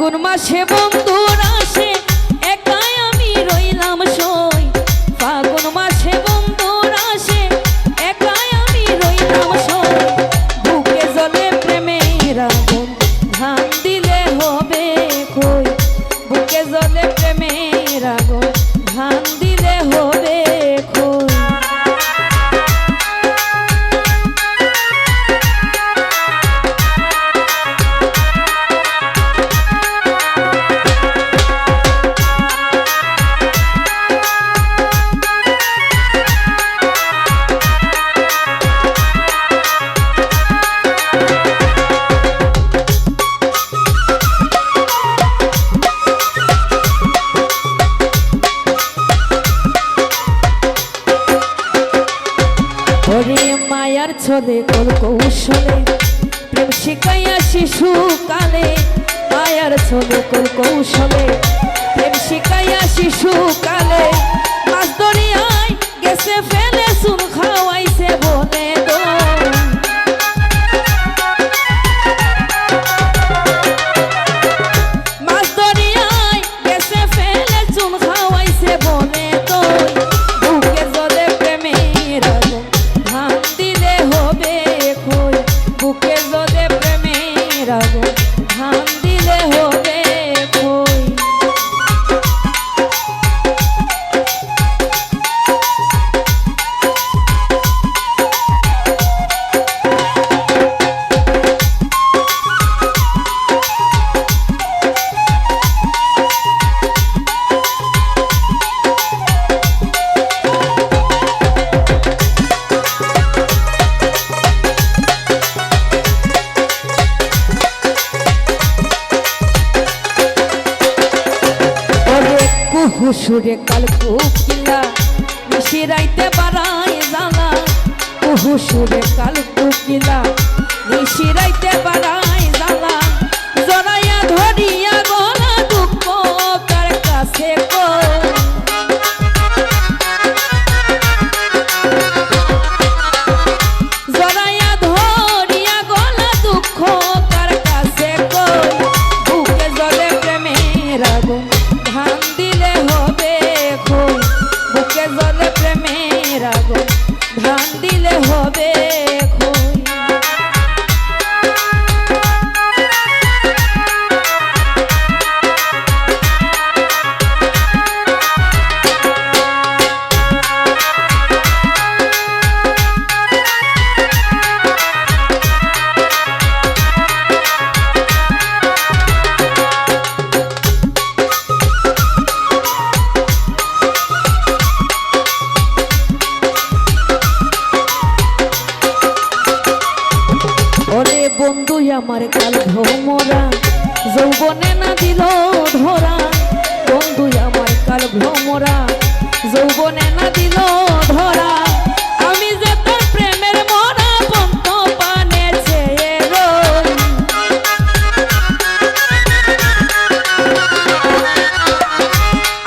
ফাগুন মাসে বন্ধুরা আসে একাই আমি রইলাম সই। ফাগুন মাসে বন্ধুরা আসে একাই আমি রইলাম সই। বুকে জ্বলে প্রেমের আগুন ধান দিলে হবে কই। বুকে জ্বলে প্রেমের আগুন ধান দিলে হবে কই। ওরে মায়ার ছলে কল কৌশলে প্রেম শিখাইয়া শিশুকালে। মায়ার ছলে কল কৌশলে প্রেম শিখাইয়া শিশুকালে। মাছ দরিয়ায় গেছে ফেলে চুন খাওয়াইছে বলে তো। মাছ দরিয়ায় গেছে ফেলে চুন খাওয়াইছে বলে তো। বুকে জ্বলে প্রেমের আগুন ধান দিলে হবে কই। বুকে জ্বলে প্রেমের আগুন ধান দিলে হবে কই। হুসুরে কাল কুকিলা নিশিরাইতে বাড়ায় জ্বালা। হুসুরে কাল কুকিলা নিশিরাইতে বাড়ায় জ্বালা। জড়াইয়া ধরিয়া গলা দুঃখ কার কাছে কই। জড়াইয়া ধরিয়া গলা দুঃখ কার কাছে কই। বুকে জ্বলে প্রেমের আগুন ধান দিলে হবে কই। বুকে জ্বলে প্রেমের আগুন ধান দিলে হবে কই। ওরে বন্ধু আমার কাল ভ্রমরা যৌবনে না দিল ধরা। বন্ধু আমার কাল ভ্রমরা যৌবনে না দিল ধরা। আমি যে তোর প্রেমের মরা পন্ত পানে চেয়ে রই।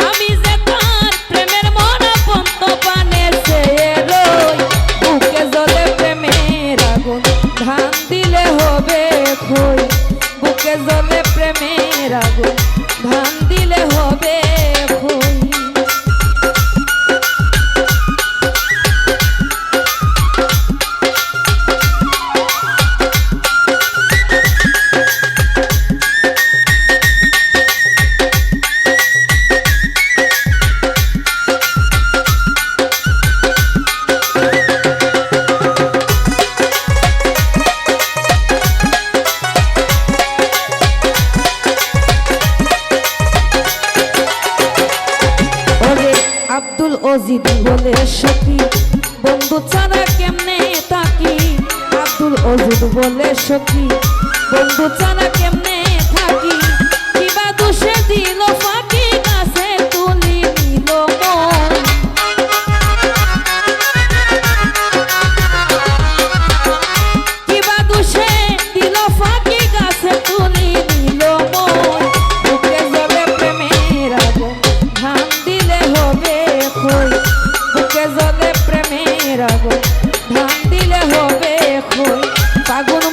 আমি যে তোর প্রেমের মরা পন্ত পানে চেয়ে রই। বুকে জ্বলে প্রেমের আগুন ধান দিলে হবে কই। বুকে জ্বলে প্রেমের আগুন ধান দিলে হবে কই। আব্দুল অজিদ বলে সখী বন্ধু ছাড়া কেমনে থাকি। আব্দুল অজিদ বলে সখী বন্ধু ছাড়া কেমনে থাকি। কিবা দোষে দিল ফাঁকি কাছে তুলি নিল মন। কিবা দোষে দিল ফাঁকি কাছে তুলি নিল মন। বুকে জ্বলে প্রেমের আগুন ধান দিলে হবে কই। বুকে জ্বলে প্রেমের আগুন ধান দিলে হবে কই। ফাগুন